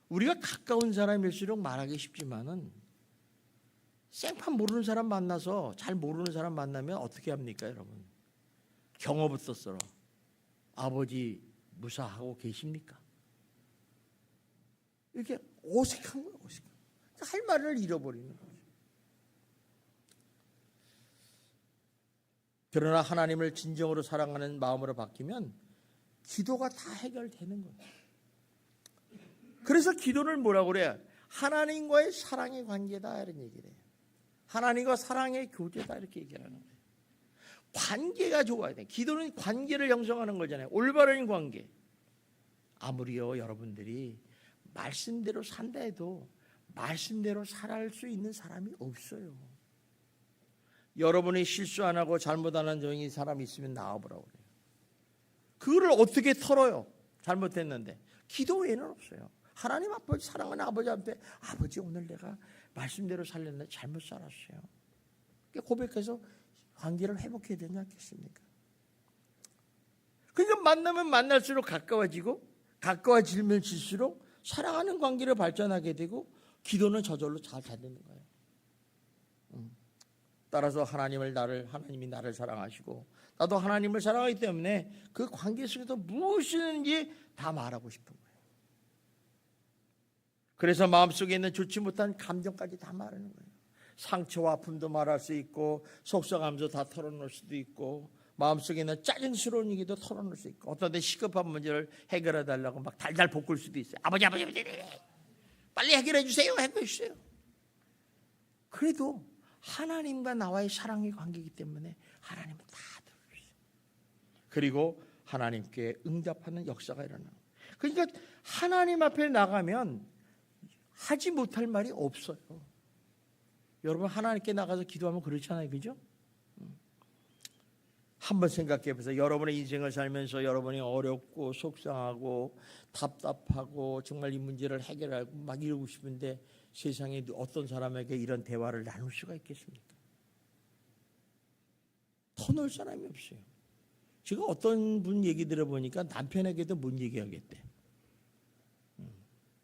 우리가 가까운 사람일수록 말하기 쉽지만은 생판 모르는 사람 만나서 잘 모르는 사람 만나면 어떻게 합니까, 여러분? 경어부터 썰어. 아버지 무사하고 계십니까? 이렇게 어색한 거예요, 어색한. 할 말을 잃어버리는 거죠. 그러나 하나님을 진정으로 사랑하는 마음으로 바뀌면 기도가 다 해결되는 거예요. 그래서 기도를 뭐라고 그래요? 하나님과의 사랑의 관계다 이런 얘기를 해요. 하나님과 사랑의 교제다 이렇게 얘기하는 거예요. 관계가 좋아야 돼. 기도는 관계를 형성하는 거잖아요. 올바른 관계. 아무리요 여러분들이 말씀대로 산다 해도 말씀대로 살아갈 수 있는 사람이 없어요. 여러분이 실수 안 하고 잘못 안 한 종이 사람이 있으면 나와보라고 그래요. 그거를 어떻게 털어요? 잘못했는데. 기도 외에는 없어요. 하나님 아버지, 사랑하는 아버지한테 아버지 오늘 내가 말씀대로 살렸는데 잘못 살았어요. 고백해서 관계를 회복해야 되지 않겠습니까? 그러니까 만나면 만날수록 가까워지면 질수록 사랑하는 관계를 발전하게 되고 기도는 저절로 잘 되는 거예요. 따라서 하나님이 나를 사랑하시고 나도 하나님을 사랑하기 때문에 그 관계 속에서 무엇이든지 다 말하고 싶은 거예요. 그래서 마음속에 있는 좋지 못한 감정까지 다 말하는 거예요. 상처와 아픔도 말할 수 있고 속상함도 다 털어놓을 수도 있고 마음속에 있는 짜증스러운 얘기도 털어놓을 수 있고 어떤 때 시급한 문제를 해결해 달라고 막 달달 볶을 수도 있어요. 아버지 빨리 해결해 주세요. 해결해 주세요. 그래도 하나님과 나와의 사랑의 관계이기 때문에 하나님은 다 들어주세요. 그리고 하나님께 응답하는 역사가 일어나요. 그러니까 하나님 앞에 나가면 하지 못할 말이 없어요. 여러분 하나님께 나가서 기도하면 그렇잖아요. 그죠? 한번 생각해 보세요. 여러분의 인생을 살면서 여러분이 어렵고 속상하고 답답하고 정말 이 문제를 해결하고 막 이러고 싶은데 세상에 어떤 사람에게 이런 대화를 나눌 수가 있겠습니까? 터놓을 사람이 없어요. 제가 어떤 분 얘기 들어보니까 남편에게도 못 얘기하겠대.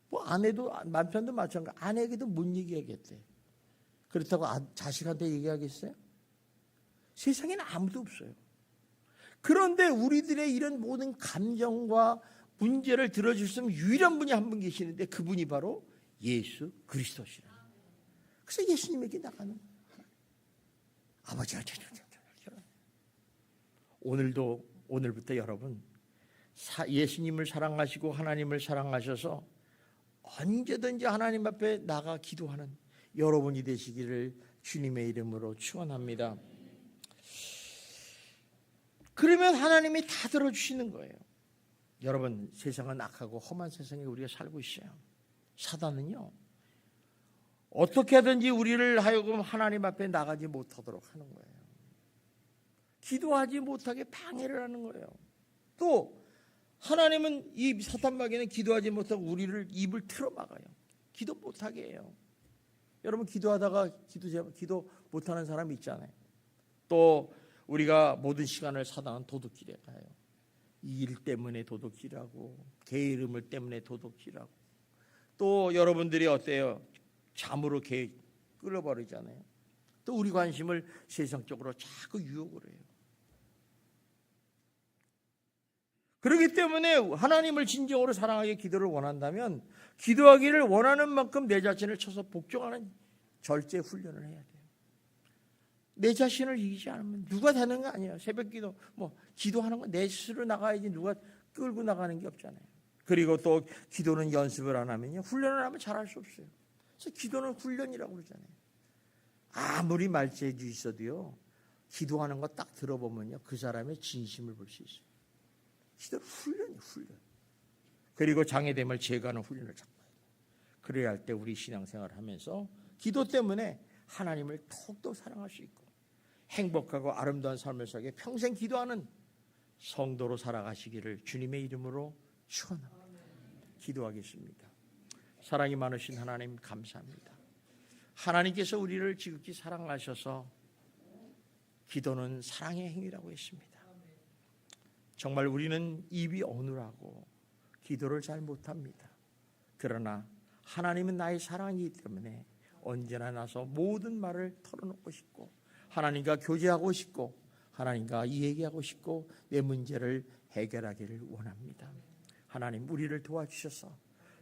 뭐 아내도 남편도 마찬가지. 아내에게도 못 얘기하겠대. 그렇다고 자식한테 얘기하겠어요? 세상에는 아무도 없어요. 그런데 우리들의 이런 모든 감정과 문제를 들어줄 수 있는 유일한 분이 한 분 계시는데 그분이 바로 예수 그리스도시라. 그래서 예수님에게 나가는 거예요. 아버지가 오늘부터 여러분 예수님을 사랑하시고 하나님을 사랑하셔서 언제든지 하나님 앞에 나가 기도하는 여러분이 되시기를 주님의 이름으로 축원합니다. 그러면 하나님이 다 들어주시는 거예요. 여러분 세상은 악하고 험한 세상에 우리가 살고 있어요. 사단은요 어떻게 하든지 우리를 하여금 하나님 앞에 나가지 못하도록 하는 거예요. 기도하지 못하게 방해를 하는 거예요. 또 하나님은 이 사탄마귀는 기도하지 못하고 우리를 입을 틀어막아요. 기도 못하게 해요. 여러분 기도하다가 기도 못하는 사람이 있잖아요. 또 우리가 모든 시간을 사단은 도둑질에 가요. 이 일 때문에 도둑질하고 게으름을 때문에 도둑질하고 또 여러분들이 어때요? 잠으로 끌어버리잖아요. 또 우리 관심을 세상 쪽으로 자꾸 유혹을 해요. 그렇기 때문에 하나님을 진정으로 사랑하게 기도를 원한다면 기도하기를 원하는 만큼 내 자신을 쳐서 복종하는 절제 훈련을 해야 돼요. 내 자신을 이기지 않으면 누가 되는 거 아니에요. 새벽 기도 기도하는 건 내 스스로 나가야지 누가 끌고 나가는 게 없잖아요. 그리고 또 기도는 연습을 안 하면요 훈련을 하면 잘할 수 없어요. 그래서 기도는 훈련이라고 그러잖아요. 아무리 말재주 있어도요 기도하는 거 딱 들어보면요 그 사람의 진심을 볼 수 있어요. 기도는 훈련이에요. 훈련. 그리고 장애됨을 제거하는 훈련을 잡아야 돼요. 그래야 할 때 우리 신앙생활을 하면서 기도 때문에 하나님을 더욱더 사랑할 수 있고 행복하고 아름다운 삶을 살게 평생 기도하는 성도로 살아가시기를 주님의 이름으로 축원합니다. 기도하겠습니다. 사랑이 많으신 하나님 감사합니다. 하나님께서 우리를 지극히 사랑하셔서 기도는 사랑의 행위라고 했습니다. 정말 우리는 입이 어눌하고 기도를 잘 못합니다. 그러나 하나님은 나의 사랑이기 때문에 언제나 나서 모든 말을 털어놓고 싶고 하나님과 교제하고 싶고 하나님과 얘기하고 싶고 내 문제를 해결하기를 원합니다. 하나님 우리를 도와주셔서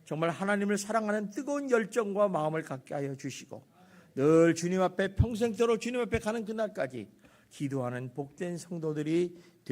정말 하나님을 사랑하는 뜨거운 열정과 마음을 갖게 하여 주시고 늘 주님 앞에 평생토록 주님 앞에 가는 그날까지 기도하는 복된 성도들이